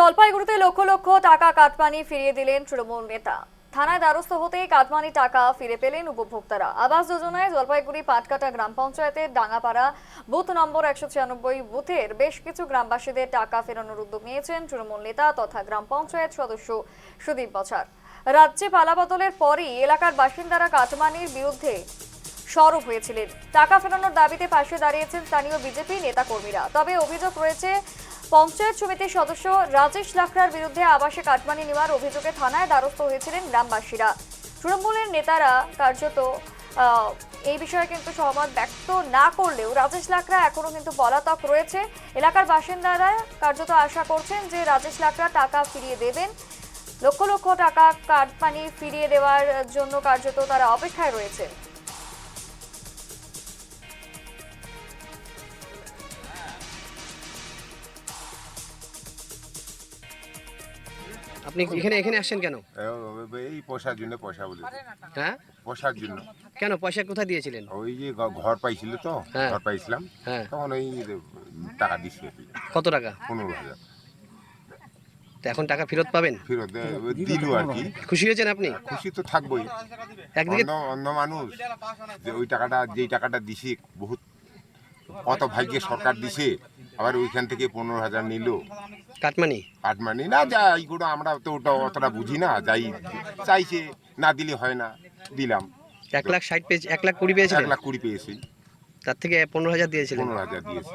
জলপাইগুড়িতে লক্ষ লক্ষ টাকা কাটমানি ফিরিয়ে দিলেন তৃণমূল নেতা। থানায় দ্বারস্থ হতেই কাটমানি টাকা ফিরে পেলেন উপভোক্তারা। আবাস যোজনায় জলপাইগুড়ি পাটকাটা গ্রাম পঞ্চায়েতের ডাঙ্গাপাড়া বুথ নম্বর 196 বুথের বেশ কিছু গ্রামবাসীদের টাকা ফেরানোর উদ্যোগ নিয়েছেন তৃণমূল নেতা তথা গ্রাম পঞ্চায়েত সদস্য সুদীপ বছর। রাজ্যে পালাবদলের পরই এলাকার বাসিন্দারা কাটমানির বিরুদ্ধে সরব হয়েছিলেন। টাকা ফেরানোর দাবিতে পাশে দাঁড়িয়েছেন স্থানীয় বিজেপি নেতাকর্মীরা। তবে অভিযোগ রয়েছে, পঞ্চায়েত সমিতির সদস্য রাজেশ লাখরার বিরুদ্ধে আবাসে কাটমানি নেওয়ার অভিযোগে থানায় দ্বারস্থ হয়েছিলেন গ্রামবাসীরা। তৃণমূলের নেতারা কার্যত এই বিষয়ে কিন্তু সহমত ব্যক্ত না করলেও রাজেশ লাখরা এখনো কিন্তু পলাতক রয়েছে। এলাকার বাসিন্দারা কার্যত আশা করছেন যে রাজেশ লাখরা টাকা ফিরিয়ে দেবেন। লক্ষ লক্ষ টাকা কাটমানি ফিরিয়ে দেওয়ার জন্য কার্যত তারা অপেক্ষায় রয়েছে। আপনি এখানে আসছেন কেন? এই পোষার জন্য পয়সা বলে হ্যাঁ, পোষার জন্য। কেন পয়সা কোথায় দিয়েছিলেন? ওই যে ঘর পাইছিল তো, হ্যাঁ। ঘর পাইছিলাম, হ্যাঁ, তখন ওই টাকা দিচ্ছি আর কি, কত টাকা? 15,000 তো এখন টাকা ফেরত পাবেন? ফেরত দিল আর কি। খুশি হয়েছেন আপনি? খুশি তো থাকবোই, একদিকে অন্য মানুষ যে ওই টাকাটা যেই টাকাটা দিছে বহুত কত ভাগ্যে সরকার দিছে, আবার ওইখান থেকে 15,000 নিল কাটমানি। কাটমানি না যাই গুলো, আমরা তো ওটা অতটা বুঝি না, যাই চাইছে না দিলে হয় না, দিলাম। 1,60,000 পেয়েছে, 1,20,000 পেয়েছিলেন? 1,20,000 পেয়েছি, তার থেকে 15,000 দিয়েছিলেন। 15,000 দিয়েছি।